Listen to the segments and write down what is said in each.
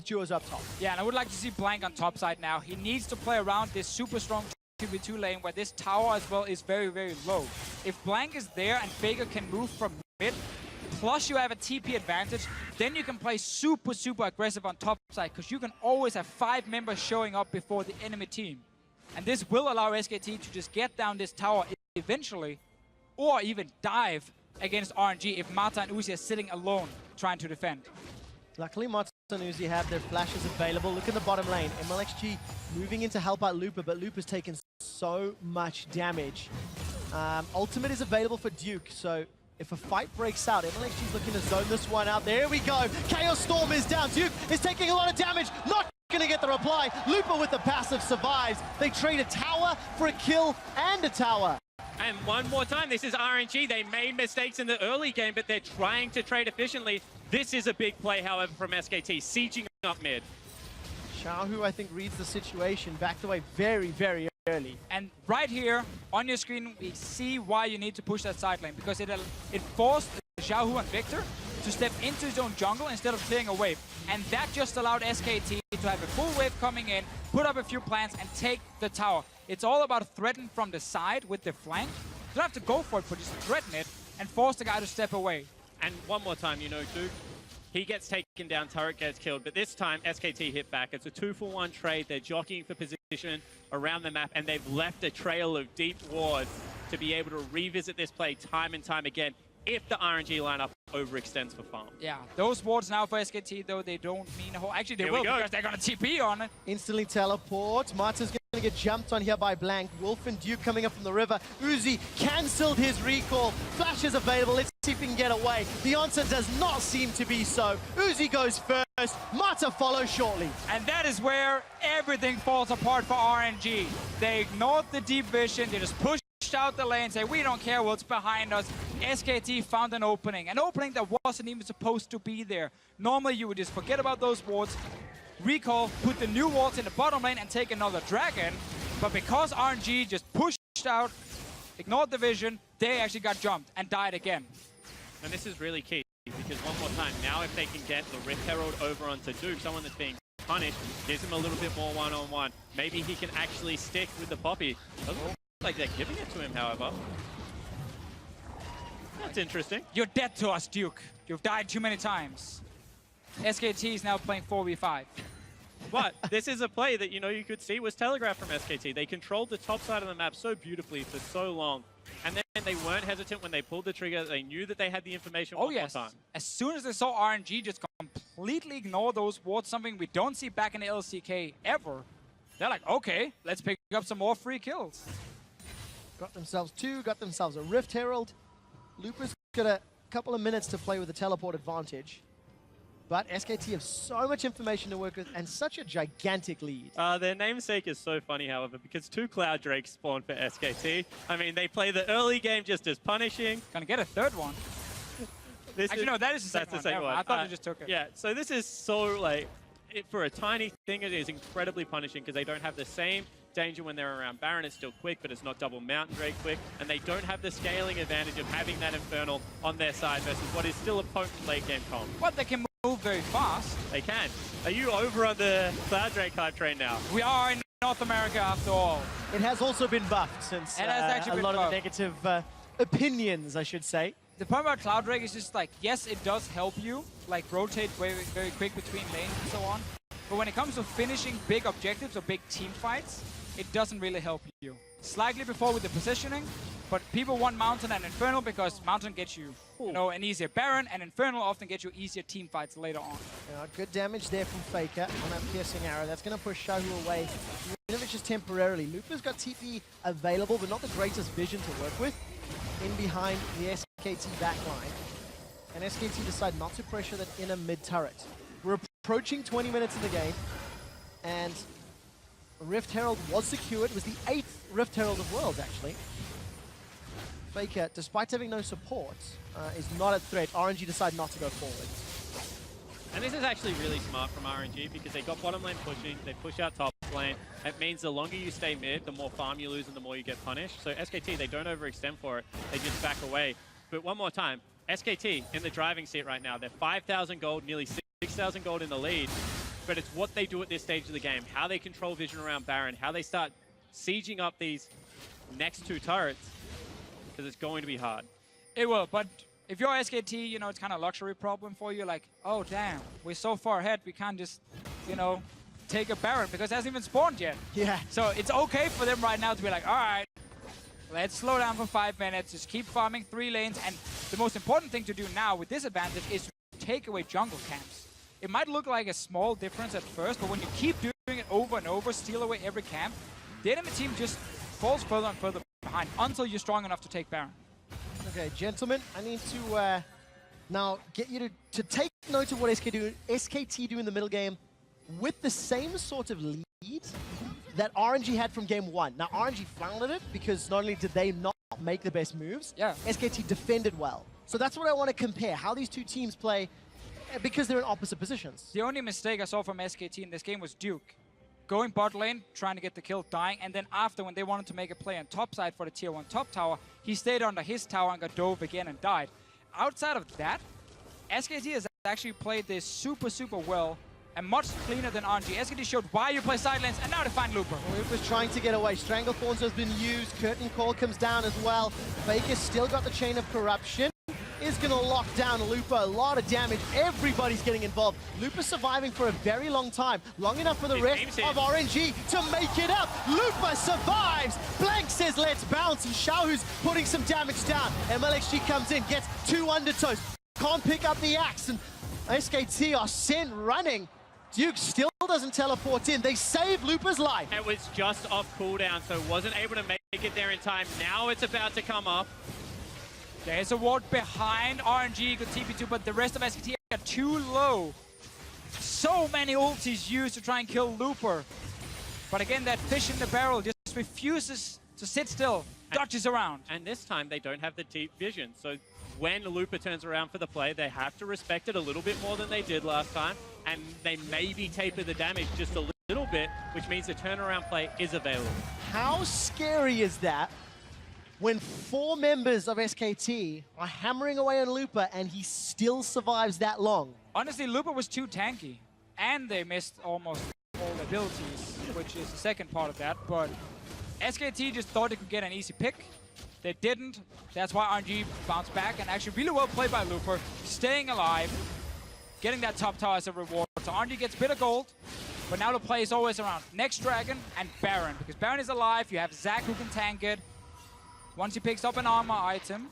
duos up top. Yeah, and I would like to see Blank on top side now. He needs to play around this super strong 2v2 lane where this tower as well is very, very low. If Blank is there and Faker can move from mid, plus you have a TP advantage, then you can play super, super aggressive on top side because you can always have 5 members showing up before the enemy team. And this will allow SKT to just get down this tower eventually, or even dive against RNG if Mata and Uzi are sitting alone trying to defend. Luckily, Mata and Uzi have their flashes available. Look in the bottom lane. MLXG moving in to help out Looper, but Looper's taken so much damage. Ultimate is available for Duke, so if a fight breaks out, MLXG's looking to zone this one out. There we go. Chaos Storm is down. Duke is taking a lot of damage. Not going to get the reply. Looper with the passive survives. They trade a tower for a kill and a tower. And one more time, this is RNG. They made mistakes in the early game, but they're trying to trade efficiently. This is a big play, however, from SKT, sieging up mid. Xiaohu, I think, reads the situation, backed away very, very early. And right here on your screen, we see why you need to push that side lane, because it forced Xiaohu and Victor to step into his own jungle instead of clearing a wave. And that just allowed SKT to have a full wave coming in, put up a few plants, and take the tower. It's all about threaten from the side with the flank. You don't have to go for it, but just threaten it and force the guy to step away. And one more time, you know, Duke, he gets taken down, turret gets killed, but this time SKT hit back. It's a 2-for-1 trade. They're jockeying for position around the map, and they've left a trail of deep wards to be able to revisit this play time and time again if the RNG lineup overextends for farm. Yeah, those wards now for SKT, though, they don't mean a whole... Actually, they will, because they're going to TP on it. Instantly teleport. Mata's going to get jumped on here by Blank. Wolf and Duke coming up from the river. Uzi cancelled his recall. Flash is available. Let's see if he can get away. The answer does not seem to be so. Uzi goes first. Mata follows shortly. And that is where everything falls apart for RNG. They ignored the deep vision. They just pushed out the lane, say, we don't care what's behind us. SKT found an opening that wasn't even supposed to be there. Normally, you would just forget about those wards, recall, put the new wards in the bottom lane, and take another dragon. But because RNG just pushed out, ignored the vision, they actually got jumped and died again. And this is really key, because one more time, now if they can get the Rift Herald over onto Duke, someone that's being punished, gives him a little bit more one-on-one. Maybe he can actually stick with the Poppy. Doesn't look like they're giving it to him, however. That's interesting. You're dead to us, Duke. You've died too many times. SKT is now playing 4v5. But this is a play that, you know, you could see was telegraphed from SKT. They controlled the top side of the map so beautifully for so long. And then they weren't hesitant when they pulled the trigger. They knew that they had the information one more time. As soon as they saw RNG just completely ignore those wards, something we don't see back in the LCK ever, they're like, okay, let's pick up some more free kills. Got themselves 2, got themselves a Rift Herald. Looper's got a couple of minutes to play with a teleport advantage. But SKT have so much information to work with and such a gigantic lead. Their namesake is so funny, however, because 2 Cloud Drakes spawn for SKT. I mean, they play the early game just as punishing. Gonna get a third one. Actually, no, that is the second one. I thought they just took it. Yeah, so this is so, like, for a tiny thing, it is incredibly punishing because they don't have the same danger when they're around Baron. It's still quick, but it's not double Mountain Drake quick, and they don't have the scaling advantage of having that Infernal on their side versus what is still a potent late game comp. But they can move very fast. They can. Are you over on the Cloud Drake hype train now? We are in North America after all. It has also been buffed since a lot of the negative opinions, I should say. The point about Cloud Drake is just like, yes, it does help you, like rotate very, very quick between lanes and so on. But when it comes to finishing big objectives or big team fights, it doesn't really help you. Slightly before with the positioning, but people want Mountain and Infernal because Mountain gets you, you know, an easier Baron, and Infernal often gets you easier team fights later on. Good damage there from Faker on that piercing arrow. That's going to push Xiaohu away. Even if it's just temporarily. Looper's got TP available, but not the greatest vision to work with. In behind the SKT backline. And SKT decide not to pressure that inner mid turret. We're approaching 20 minutes in the game, and Rift Herald was secured. It was the 8th Rift Herald of Worlds, actually. Faker, despite having no support, is not a threat. RNG decide not to go forward. And this is actually really smart from RNG because they got bottom lane pushing, they push out top lane. It means the longer you stay mid, the more farm you lose and the more you get punished. So SKT, they don't overextend for it, they just back away. But one more time, SKT in the driving seat right now. They're 5,000 gold, nearly 6,000 gold in the lead. but it's what they do at this stage of the game, how they control vision around Baron, how they start sieging up these next two turrets, because it's going to be hard. It will, but if you're SKT, you know, it's kind of a luxury problem for you. Like, oh, damn, we're so far ahead, we can't just, you know, take a Baron because it hasn't even spawned yet. Yeah. So it's okay for them right now to be like, all right, let's slow down for 5 minutes, just keep farming 3 lanes, and the most important thing to do now with this advantage is to take away jungle camps. It might look like a small difference at first, but when you keep doing it over and over, steal away every camp, the enemy team just falls further and further behind until you're strong enough to take Baron. Okay, gentlemen, I need to now get you to take note of what SKT do in the middle game with the same sort of lead that RNG had from game 1. Now, RNG floundered it because not only did they not make the best moves, SKT defended well. So that's what I want to compare, how these two teams play, because they're in opposite positions. The only mistake I saw from SKT in this game was Duke. Going bot lane, trying to get the kill, dying, and then after, when they wanted to make a play on top side for the tier 1 top tower, he stayed under his tower and got dove again and died. Outside of that, SKT has actually played this super, super well and much cleaner than RNG. SKT showed why you play side lanes, and now they find Looper. Looper's trying to get away. Stranglethorns has been used. Curtain Call comes down as well. Faker's still got the Chain of Corruption. Is going to lock down Looper. A lot of damage. Everybody's getting involved. Looper surviving for a very long time. Long enough for the rest of RNG to make it up. Looper survives. Blank says, let's bounce. And Xiaohu's putting some damage down. MLXG comes in, gets 2 undertows. Can't pick up the axe. And SKT are sent running. Duke still doesn't teleport in. They save Looper's life. It was just off cooldown, so wasn't able to make it there in time. Now it's about to come up. There's a ward behind RNG, good TP2, but the rest of SKT are too low. So many ultis used to try and kill Looper. But again, that fish in the barrel just refuses to sit still, dodges around. And this time they don't have the deep vision, so when Looper turns around for the play, they have to respect it a little bit more than they did last time, and they maybe taper the damage just a little bit, which means the turnaround play is available. How scary is that when 4 members of SKT are hammering away on Looper and he still survives that long? Honestly, Looper was too tanky, and they missed almost all abilities, which is the second part of that, but SKT just thought they could get an easy pick. They didn't. That's why RNG bounced back, and actually really well played by Looper, staying alive, getting that top tower as a reward. So RNG gets a bit of gold, but now the play is always around next Dragon and Baron, because Baron is alive. You have Zac who can tank it. Once he picks up an armor item,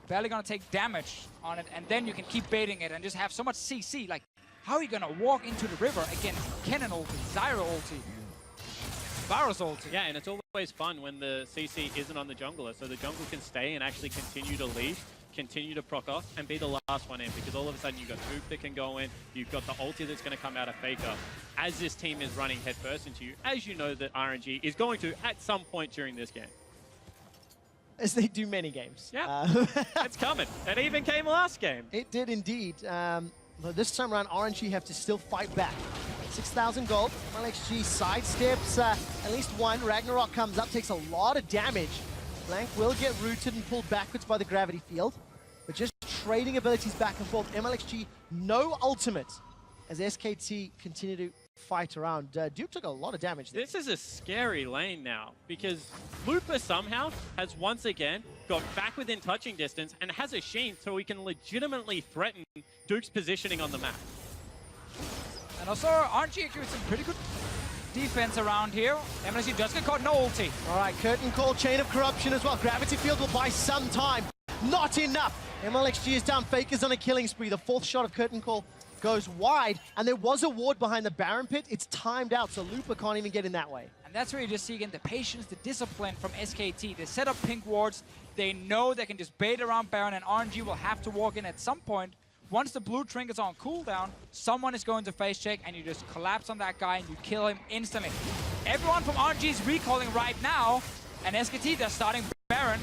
barely gonna take damage on it, and then you can keep baiting it and just have so much CC. Like, how are you gonna walk into the river against Kennen ulti, Zyra ulti, Varus ulti? Yeah, and it's always fun when the CC isn't on the jungler, so the jungle can stay and actually continue to lead, continue to proc off, and be the last one in, because all of a sudden you've got Duke that can go in, you've got the ulti that's going to come out of Faker. As this team is running headfirst into you, as you know that RNG is going to at some point during this game. As they do many games. Yeah, it's coming. It even came last game. It did indeed. But this time around, RNG have to still fight back. 6,000 gold. MLXG sidesteps at least one. Ragnarok comes up, takes a lot of damage. Blank will get rooted and pulled backwards by the gravity field. But just trading abilities back and forth. MLXG, no ultimate as SKT continue to fight around. Duke took a lot of damage there. This is a scary lane now, because Looper somehow has once again got back within touching distance and has a sheen so he can legitimately threaten Duke's positioning on the map. And also, RNG doing some pretty good defense around here. MLXG just get caught, no ulti. All right, Curtain Call, Chain of Corruption as well. Gravity Field will buy some time. Not enough. MLXG is down. Faker's on a killing spree. The 4th shot of Curtain Call goes wide, and there was a ward behind the Baron pit. It's timed out, so Looper can't even get in that way. And that's where you just see again the patience, the discipline from SKT. They set up pink wards. They know they can just bait around Baron, and RNG will have to walk in at some point. Once the blue trinket's on cooldown, someone is going to face check, and you just collapse on that guy and you kill him instantly. Everyone from RNG is recalling right now, and SKT, they're starting Baron.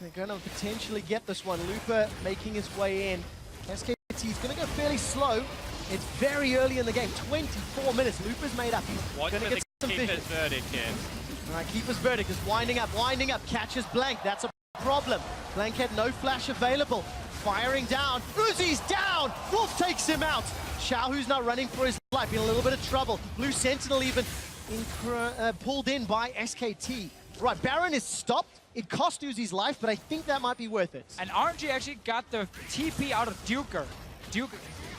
They're going to potentially get this one. Looper making his way in. SKT is going to go fairly slow. It's very early in the game. 24 minutes. Looper's made up. He's going to get some vision. Keeper's verdict here. All right, Keeper's verdict is winding up, catches Blank. That's a problem. Blank had no flash available. Firing down. Uzi's down. Wolf takes him out. Xiaohu's now running for his life, in a little bit of trouble. Blue Sentinel even pulled in by SKT. Right, Baron is stopped. It cost Uzi's life, but I think that might be worth it. And RNG actually got the TP out of Duker.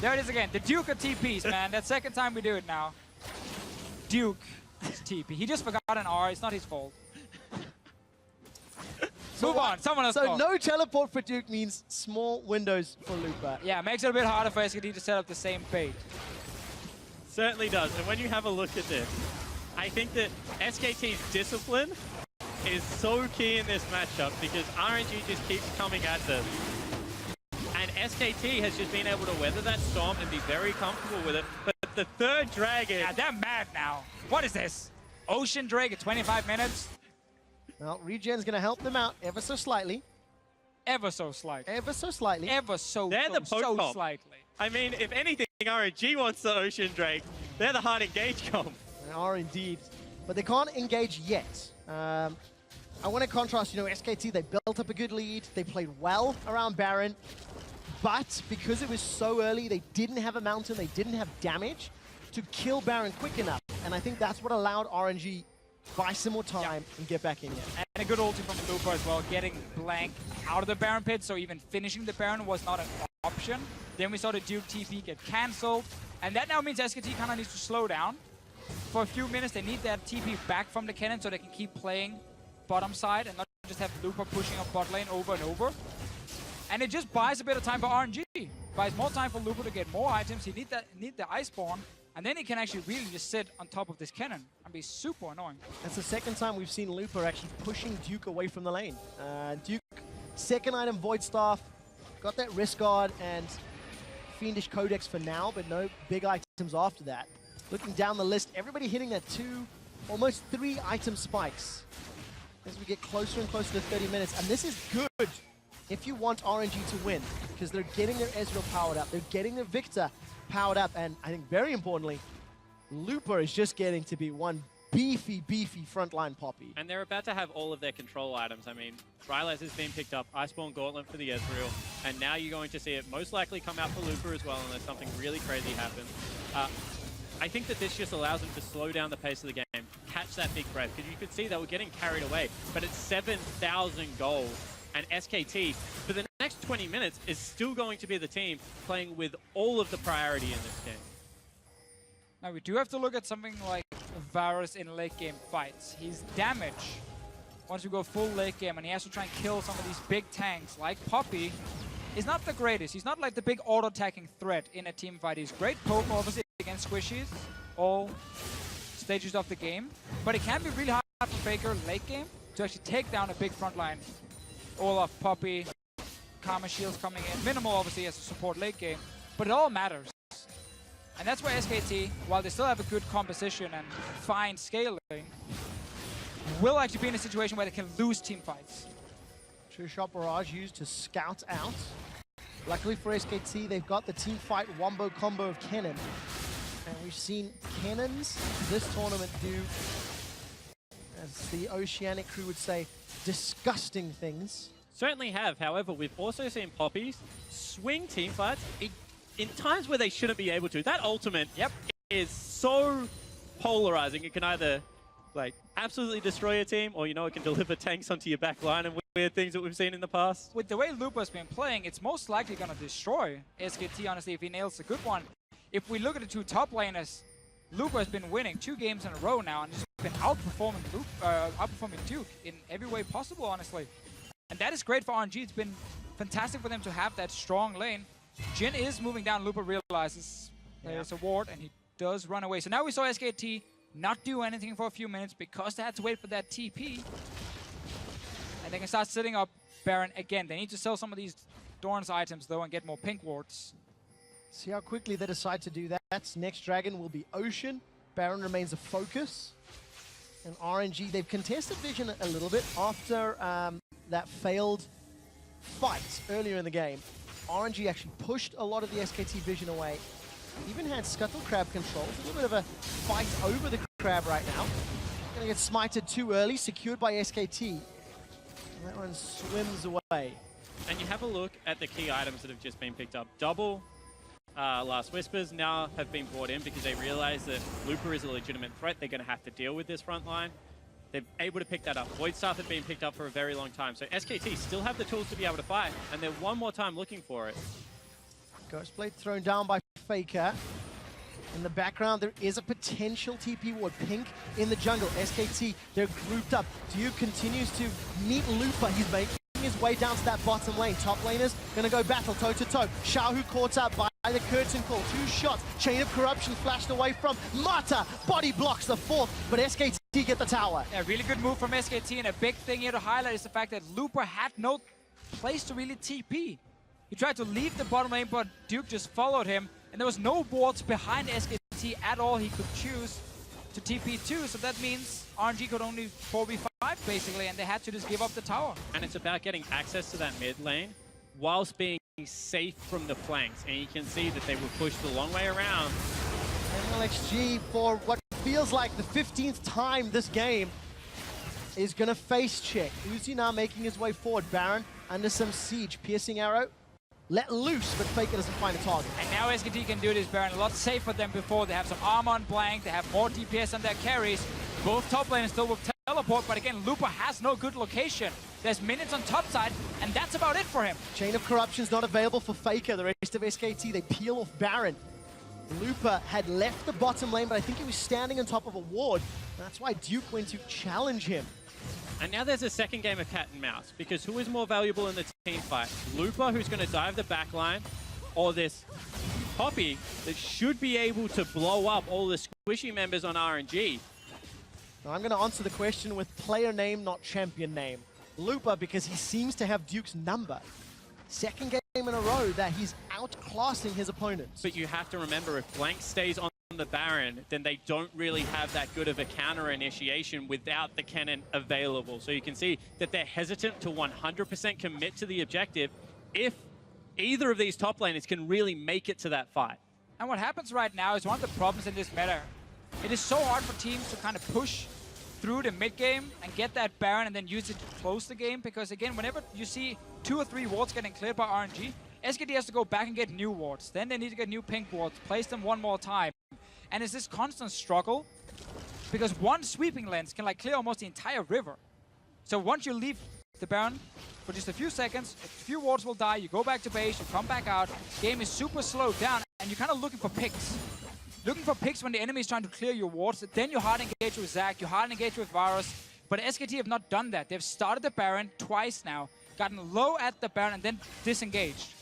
There it is again, the Duke of TPs, man. That's second time we do it now. Duke is TP. He just forgot an R, it's not his fault. Move on, someone else. So no teleport for Duke means small windows for Lupa. Yeah, makes it a bit harder for SKT to set up the same bait. Certainly does. And when you have a look at this, I think that SKT's discipline is so key in this matchup because RNG just keeps coming at them. And SKT has just been able to weather that storm and be very comfortable with it. But the third dragon... Yeah, they're mad now. What is this? Ocean Drake at 25 minutes? Well, Regen's going to help them out ever so slightly. Ever so slightly. Ever so slightly. Ever so, they're the so comp. slightly. I mean, if anything, RNG wants the Ocean Drake. They're the hard engage comp. They are indeed. But they can't engage yet. I want to contrast, you know, SKT, they built up a good lead. They played well around Baron. But because it was so early, they didn't have a mountain, they didn't have damage to kill Baron quick enough. And I think that's what allowed RNG buy some more time and get back in here. And a good ulti from Lupa as well, getting Blank out of the Baron pit, so even finishing the Baron was not an option. Then we saw the Duke TP get cancelled, and that now means SKT kind of needs to slow down. For a few minutes, they need that TP back from the cannon so they can keep playing bottom side and not just have Lupa pushing up bot lane over and over. And it just buys a bit of time for RNG. Buys more time for Lupa to get more items. He need the Iceborne. And then he can actually really just sit on top of this cannon and be super annoying. That's the second time we've seen Lupa actually pushing Duke away from the lane. Duke, second item, Void Staff, got that Wrist Guard and Fiendish Codex for now, but no big items after that. Looking down the list, everybody hitting that 2, almost 3 item spikes as we get closer and closer to 30 minutes. And this is good if you want RNG to win, because they're getting their Ezreal powered up, they're getting their Victor powered up, and I think very importantly, Lupa is just getting to be one beefy frontline Poppy. And they're about to have all of their control items. I mean, Rylai's has been picked up, Iceborne Gauntlet for the Ezreal, and now you're going to see it most likely come out for Lupa as well unless something really crazy happens. I think that this just allows them to slow down the pace of the game, catch that big breath, because you could see they were getting carried away, but it's 7,000 gold. And SKT, for the next 20 minutes, is still going to be the team playing with all of the priority in this game. Now we do have to look at something like Varus in late game fights. His damage, once you go full late game and he has to try and kill some of these big tanks like Poppy, is not the greatest. He's not like the big auto-attacking threat in a team fight. He's great poke, obviously, against squishies, all stages of the game. But it can be really hard for Faker late game to actually take down a big front line. Olaf, Poppy, Karma Shields coming in. Minimal, obviously, as a support late game. But it all matters. And that's where SKT, while they still have a good composition and fine scaling, will actually be in a situation where they can lose team fights. True Shot Barrage used to scout out. Luckily for SKT, they've got the team fight wombo combo of cannon. And we've seen cannons this tournament do, as the Oceanic crew would say, disgusting things. Certainly have. However, we've also seen Poppies swing team fights in times where they shouldn't be able to. That ultimate is so polarizing. It can either like absolutely destroy a team, or you know, it can deliver tanks onto your back line and weird things that we've seen in the past. With the way Lupa's been playing, it's most likely going to destroy SKT, honestly, if he nails a good one. If we look at the two top laners, Lupa has been winning 2 games in a row now and just been outperforming Duke in every way possible, honestly. And that is great for RNG. It's been fantastic for them to have that strong lane. Jin is moving down. Lupa realizes there's a ward and he does run away. So now we saw SKT not do anything for a few minutes because they had to wait for that TP. And they can start setting up Baron again. They need to sell some of these Dorn's items though and get more pink wards. See how quickly they decide to do that. Next dragon will be Ocean. Baron remains a focus. And RNG, they've contested vision a little bit after that failed fight earlier in the game. RNG actually pushed a lot of the SKT vision away. Even had Scuttle Crab control. It's a little bit of a fight over the crab right now. Gonna get smited too early, secured by SKT. And that one swims away. And you have a look at the key items that have just been picked up. Double Last Whispers now have been brought in because they realize that Looper is a legitimate threat. They're going to have to deal with this front line. They're able to pick that up. Void Staff had been picked up for a very long time. So SKT still have the tools to be able to fight, and they're one more time looking for it. Ghost Blade thrown down by Faker. In the background, there is a potential TP ward. Pink in the jungle. SKT, they're grouped up. Duke continues to meet Looper. He's making his way down to that bottom lane. Top laners gonna go battle toe-to-toe. Xiaohu caught up by the curtain call. 2 shots. Chain of Corruption flashed away from Mata. Body blocks the 4th, but SKT get the tower. Yeah, really good move from SKT, and a big thing here to highlight is the fact that Looper had no place to really TP. He tried to leave the bottom lane, but Duke just followed him, and there was no wards behind SKT at all he could choose to TP to, so that means RNG could only 4v5 basically, and they had to just give up the tower. And it's about getting access to that mid lane whilst being safe from the flanks, and you can see that they were pushed the long way around. MLXG, for what feels like the 15th time this game, is gonna face check. Uzi now making his way forward. Baron under some siege. Piercing arrow let loose, but Faker doesn't find a target. And now SKT can do this, Baron, a lot safer than before. They have some armor on Blank, they have more DPS on their carries. Both top laners still with teleport, but again, Looper has no good location. There's minutes on top side, and that's about it for him. Chain of Corruption's not available for Faker. The rest of SKT, they peel off Baron. Looper had left the bottom lane, but I think he was standing on top of a ward. That's why Duke went to challenge him. And now there's a second game of cat and mouse, because who is more valuable in the team fight? Looper, who's going to dive the back line, or this Poppy that should be able to blow up all the squishy members on RNG? Now I'm going to answer the question with player name, not champion name. Looper, because he seems to have Duke's number. Second game in a row that he's outclassing his opponents. But you have to remember, if Blank stays on the Baron, then they don't really have that good of a counter initiation without the cannon available. So you can see that they're hesitant to 100% commit to the objective if either of these top laners can really make it to that fight. And what happens right now is one of the problems in this meta. It is so hard for teams to kind of push through the mid game and get that Baron and then use it to close the game, because again, whenever you see 2 or 3 wards getting cleared by RNG, SKT has to go back and get new wards. Then they need to get new pink wards, place them one more time. And it's this constant struggle, because one sweeping lens can like clear almost the entire river. So once you leave the Baron for just a few seconds, a few wards will die, you go back to base, you come back out, game is super slowed down, and you're kind of looking for picks. Looking for picks when the enemy is trying to clear your wards, then you hard engage with Zac, you hard engage with Varus. But SKT have not done that. They've started the Baron twice now, gotten low at the Baron, and then disengaged.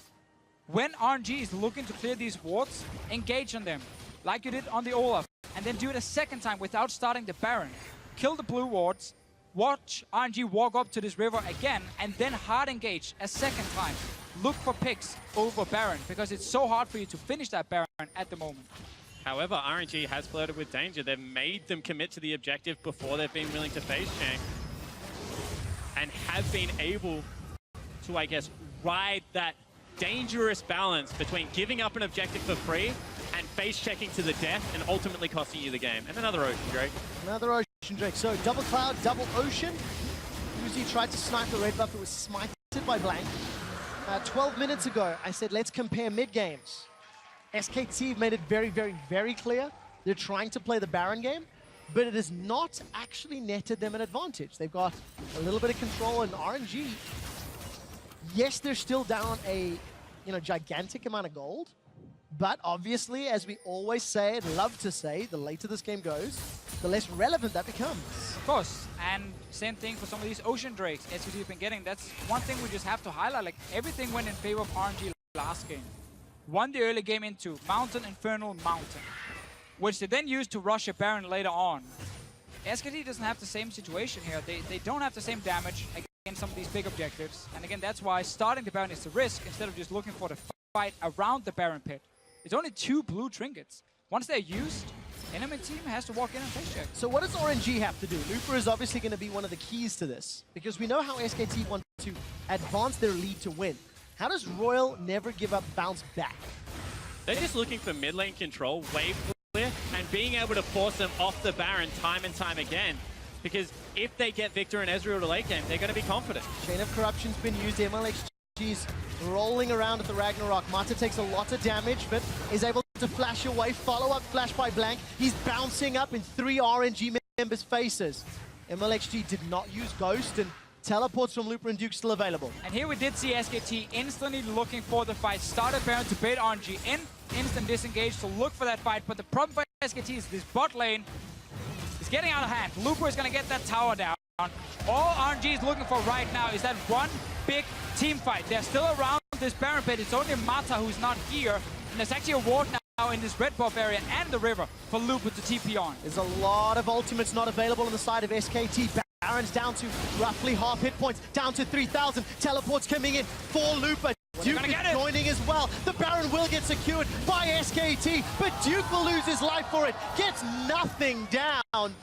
When RNG is looking to clear these wards, engage on them, like you did on the Olaf, and then do it a second time without starting the Baron. Kill the blue wards, watch RNG walk up to this river again, and then hard engage a second time. Look for picks over Baron, because it's so hard for you to finish that Baron at the moment. However, RNG has flirted with danger. They've made them commit to the objective before they've been willing to face check, and have been able to, I guess, ride that dangerous balance between giving up an objective for free and face checking to the death and ultimately costing you the game. And another Ocean Drake. Another Ocean Drake. So double Cloud, double Ocean. Uzi tried to snipe the red buff. It was smited by Blank. 12 minutes ago, I said, let's compare mid-games. SKT made it very, very, very clear. They're trying to play the Baron game, but it has not actually netted them an advantage. They've got a little bit of control, and RNG, yes, they're still down a gigantic amount of gold, but obviously, as we always say and love to say, the later this game goes, the less relevant that becomes. Of course, and same thing for some of these Ocean Drakes SKT have been getting. That's one thing we just have to highlight. Like, everything went in favor of RNG last game. Won the early game into Mountain, Infernal, Mountain, which they then used to rush a Baron later on. SKT doesn't have the same situation here. They don't have the same damage against some of these big objectives. And again, that's why starting the Baron is the risk instead of just looking for the fight around the Baron pit. It's only 2 blue trinkets. Once they're used, enemy team has to walk in and face check. So what does RNG have to do? Looper is obviously going to be one of the keys to this, because we know how SKT want to advance their lead to win. How does Royal never give up bounce back? They're just looking for mid lane control, wave clear, and being able to force them off the Baron time and time again. Because if they get Victor and Ezreal to late game, they're going to be confident. Chain of Corruption's been used. MLXG RNG's rolling around at the Ragnarok. Mata takes a lot of damage, but is able to flash away. Follow-up flash by Blank. He's bouncing up in 3 RNG members' faces. MLXG did not use Ghost, and teleports from Looper and Duke still available. And here we did see SKT instantly looking for the fight. Started Baron to bait RNG in, instant disengage to look for that fight. But the problem for SKT is this bot lane is getting out of hand. Looper is going to get that tower down. All RNG is looking for right now is that one big team fight. They're still around this Baron pit. It's only Mata who's not here. And there's actually a ward now in this red buff area and the river for Looper to TP on. There's a lot of ultimates not available on the side of SKT. Baron's down to roughly half hit points, down to 3,000. Teleports coming in for Looper. Duke is joining as well. The Baron will get secured by SKT, but Duke will lose his life for it. Gets nothing down.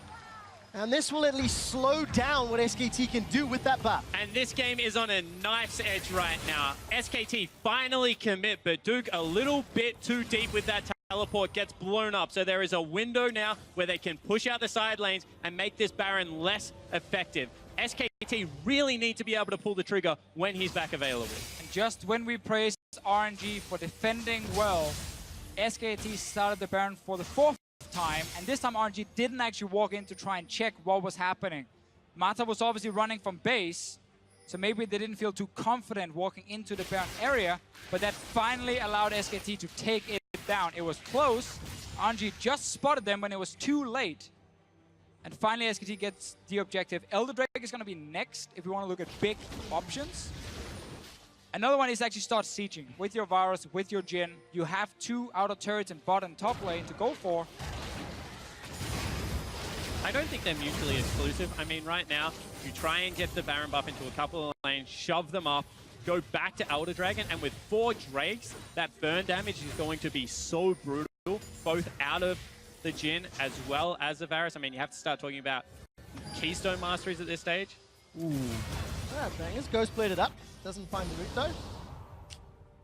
And this will at least slow down what SKT can do with that buff. And this game is on a knife's edge right now. SKT finally commit, but Duke a little bit too deep with that teleport, gets blown up. So there is a window now where they can push out the side lanes and make this Baron less effective. SKT really need to be able to pull the trigger when he's back available. And just when we praise RNG for defending well, SKT started the Baron for the 4th time, and this time RNG didn't actually walk in to try and check what was happening. Mata was obviously running from base, so maybe they didn't feel too confident walking into the Baron area, but that finally allowed SKT to take it down. It was close. RNG just spotted them when it was too late. And finally SKT gets the objective. Elder Drake is going to be next if we want to look at big options. Another one is actually start sieging. With your Varus, with your Jhin, you have 2 outer turrets in bot and top lane to go for. I don't think they're mutually exclusive. I mean, right now, you try and get the Baron buff into a couple of lanes, shove them off, go back to Elder Dragon, and with 4 Drakes, that burn damage is going to be so brutal, both out of the Jhin as well as the Varus. I mean, you have to start talking about Keystone Masteries at this stage. Ooh. Ah, bangers. Ghost played it up. Doesn't find the route though.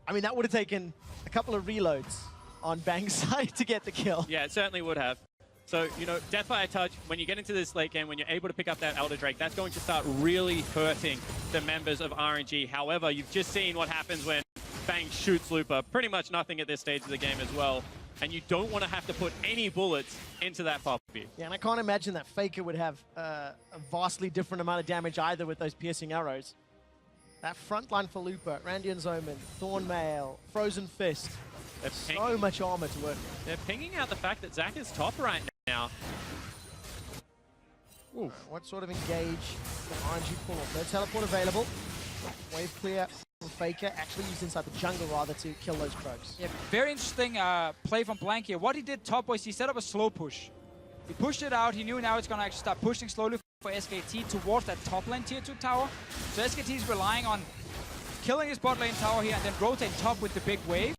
I mean, that would have taken a couple of reloads on Bang's side to get the kill. Yeah, it certainly would have. So, you know, Death by a Touch, when you get into this late game, when you're able to pick up that Elder Drake, that's going to start really hurting the members of RNG. However, you've just seen what happens when Bang shoots Looper. Pretty much nothing at this stage of the game as well. And you don't want to have to put any bullets into that puppy. Yeah, and I can't imagine that Faker would have a vastly different amount of damage either with those piercing arrows. That front line for Looper, Randian's Omen, Thornmail, Frozen Fist. So much armor to work with. They're pinging out the fact that Zac is top right now. Ooh, what sort of engage can RNG pull off? No teleport available. Wave clear from Faker, actually used inside the jungle rather to kill those Krogs. Yeah, very interesting play from Blank here. What he did top was he set up a slow push. He pushed it out, he knew now it's going to actually start pushing slowly for SKT towards that top lane tier 2 tower. So SKT is relying on killing his bot lane tower here and then rotate top with the big wave.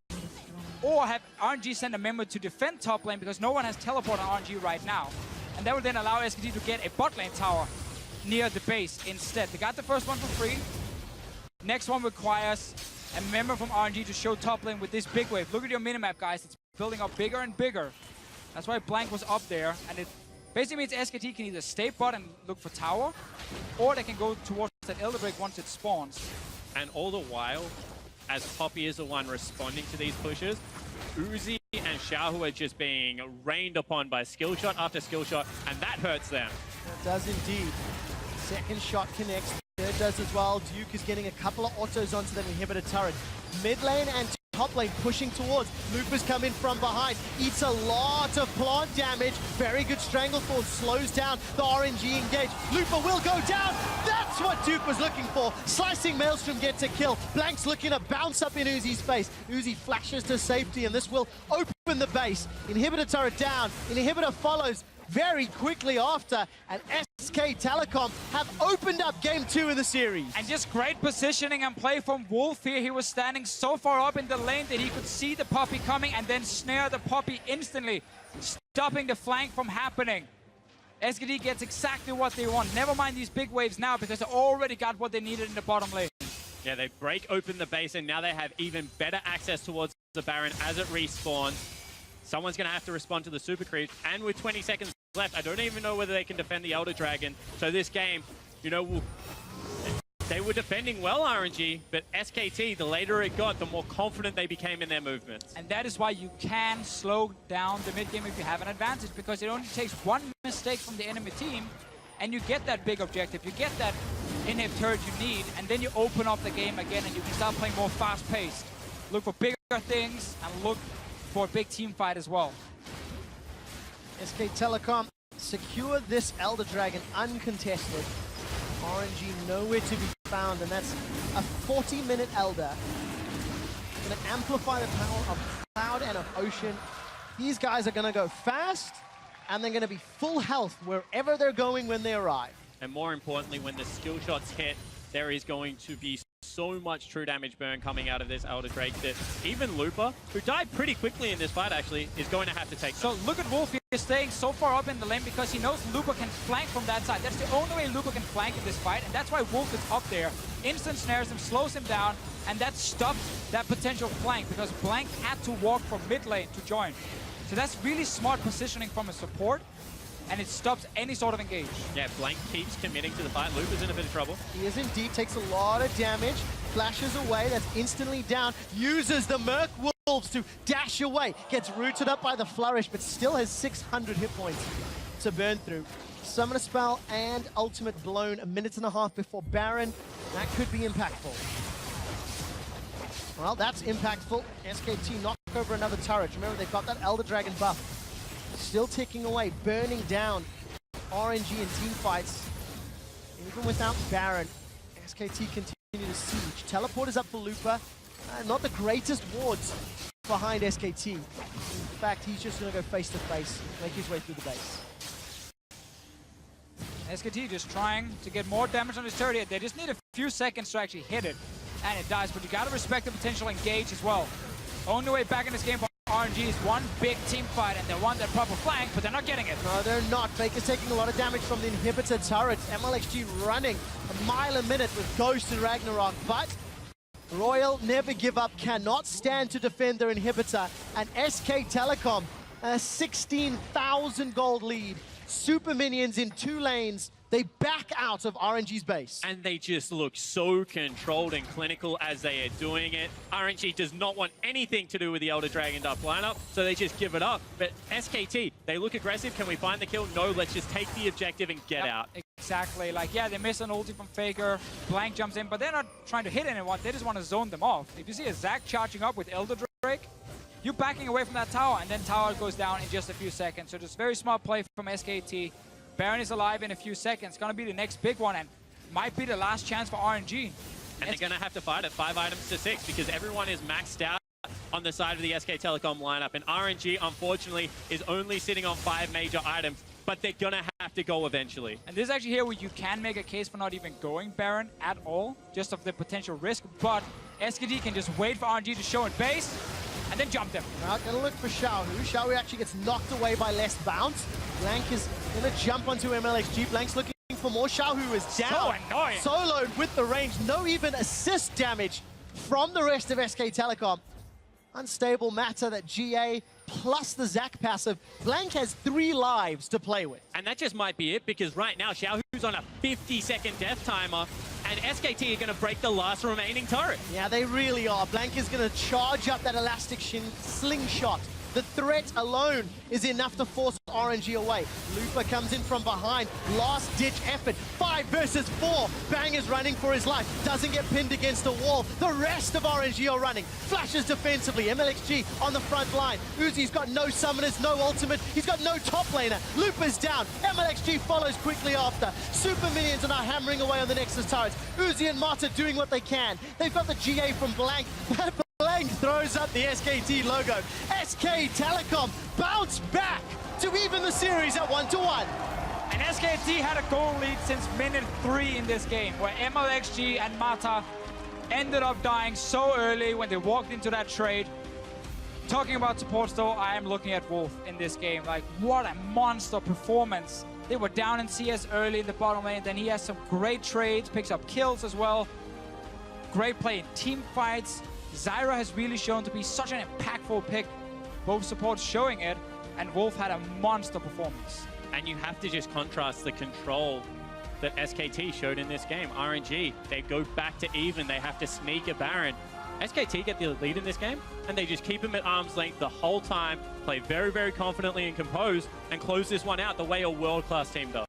Or have RNG send a member to defend top lane because no one has teleport on RNG right now. And that will then allow SKT to get a bot lane tower near the base instead. They got the first one for free. Next one requires a member from RNG to show top lane with this big wave. Look at your minimap, guys. It's building up bigger and bigger. That's why Blank was up there. And it basically means SKT can either stay bot and look for tower, or they can go towards that Elder Drake once it spawns. And all the while, as Poppy is the one responding to these pushes, Uzi and Xiaohu are just being rained upon by skill shot after skill shot, and that hurts them. It does indeed. Second shot connects. Third does as well. Duke is getting a couple of autos onto that inhibitor turret. Mid lane and top lane pushing towards. Looper's come in from behind. Eats a lot of plant damage. Very good Stranglethorn. Slows down the RNG engage. Looper will go down. That's what Duke was looking for. Slicing Maelstrom gets a kill. Blank's looking to bounce up in Uzi's face. Uzi flashes to safety, and this will open the base. Inhibitor turret down. Inhibitor follows very quickly after, and SK Telecom have opened up game 2 in the series. And just great positioning and play from Wolf here. He was standing so far up in the lane that he could see the Poppy coming and then snare the Poppy instantly, stopping the flank from happening. SKT gets exactly what they want. Never mind these big waves now because they already got what they needed in the bottom lane. Yeah, they break open the base and now they have even better access towards the Baron as it respawns. Someone's going to have to respond to the super creep, and with 20 seconds left, I don't even know whether they can defend the Elder Dragon. So this game, you know, They were defending well, RNG, but SKT, the later it got, the more confident they became in their movements. And that is why you can slow down the mid game if you have an advantage, because it only takes one mistake from the enemy team, and you get that big objective, you get that inhib turret you need, and then you open up the game again, and you can start playing more fast-paced. Look for bigger things, and look for a big team fight as well. SK Telecom secure this Elder Dragon uncontested. RNG nowhere to be found, and that's a 40-minute Elder. Going to amplify the power of Cloud and of Ocean. These guys are going to go fast, and they're going to be full health wherever they're going when they arrive. And more importantly, when the skill shots hit, there is going to be so much true damage burn coming out of this Elder Drake that even Looper, who died pretty quickly in this fight actually, is going to have to take them. So look at Wolf here staying so far up in the lane because he knows Looper can flank from that side. That's the only way Looper can flank in this fight, and that's why Wolf is up there. Instant snares him, slows him down, and that stops that potential flank because Blank had to walk from mid lane to join. So that's really smart positioning from a support, and it stops any sort of engage. Yeah, Blank keeps committing to the fight. Looper's in a bit of trouble. He is indeed, takes a lot of damage, flashes away, that's instantly down, uses the Merc Wolves to dash away, gets rooted up by the Flourish, but still has 600 hit points to burn through. Summoner Spell and Ultimate blown a minute and a half before Baron. That could be impactful. Well, that's impactful. SKT knock over another turret. Remember, they've got that Elder Dragon buff. Still ticking away, burning down RNG in team fights. Even without Baron, SKT continue to siege. Teleport is up for Looper. Not the greatest wards behind SKT. In fact, he's just going to go face to face, make his way through the base. SKT just trying to get more damage on his turret here. They just need a few seconds to actually hit it, and it dies. But you got to respect the potential engage as well. Only way back in this game for RNG is one big team fight, and they want that proper flank, but they're not getting it. No, they're not. Faker's taking a lot of damage from the inhibitor turrets. MLXG running a mile a minute with Ghost and Ragnarok, but Royal never give up, cannot stand to defend their inhibitor. And SK Telecom, a 16,000 gold lead. Super minions in 2 lanes. They back out of RNG's base. And they just look so controlled and clinical as they are doing it. RNG does not want anything to do with the Elder Dragon up lineup, so they just give it up. But SKT, they look aggressive. Can we find the kill? No, let's just take the objective and get out. Exactly. Like, yeah, they miss an ulti from Faker. Blank jumps in, but they're not trying to hit anyone. They just want to zone them off. If you see a Zac charging up with Elder Drake, you're backing away from that tower, and then tower goes down in just a few seconds. So just very smart play from SKT. Baron is alive in a few seconds. Gonna be the next big one, and might be the last chance for RNG. And they're gonna have to fight at 5 items to 6 because everyone is maxed out on the side of the SK Telecom lineup. And RNG, unfortunately, is only sitting on 5 major items, but they're gonna have to go eventually. And this is actually here where you can make a case for not even going Baron at all, just of the potential risk. But SKT can just wait for RNG to show in base, and then jump them. Now, gonna look for Xiaohu. Xiaohu actually gets knocked away by less bounce. Blank is gonna jump onto MLXG. Blank's looking for more. Xiaohu is down. So annoying. Soloed with the range. No even assist damage from the rest of SK Telecom. Unstable matter that GA plus the Zac passive. Blank has 3 lives to play with. And that just might be it, because right now Xiaohu's on a 50-second death timer, and SKT are going to break the last remaining turret. Yeah, they really are. Blank is going to charge up that elastic slingshot. The threat alone is enough to force RNG away. Looper comes in from behind. Last-ditch effort. 5 versus 4. Bang is running for his life. Doesn't get pinned against a wall. The rest of RNG are running. Flashes defensively. MLXG on the front line. Uzi's got no summoners, no ultimate. He's got no top laner. Looper's down. MLXG follows quickly after. Super minions are now hammering away on the Nexus turrets. Uzi and Marta doing what they can. They've got the GA from Blank. Blank throws up the SKT logo. SK Telecom bounce back to even the series at 1-1. And SKT had a goal lead since minute 3 in this game, where MLXG and Mata ended up dying so early when they walked into that trade. Talking about supports though, I am looking at Wolf in this game. Like, what a monster performance. They were down in CS early in the bottom lane, then he has some great trades, picks up kills as well. Great play in team fights. Zyra has really shown to be such an impactful pick. Both supports showing it, and Wolf had a monster performance. And you have to just contrast the control that SKT showed in this game. RNG, they go back to even. They have to sneak a Baron. SKT get the lead in this game, and they just keep him at arm's length the whole time, play very, very confidently and composed, and close this one out the way a world-class team does.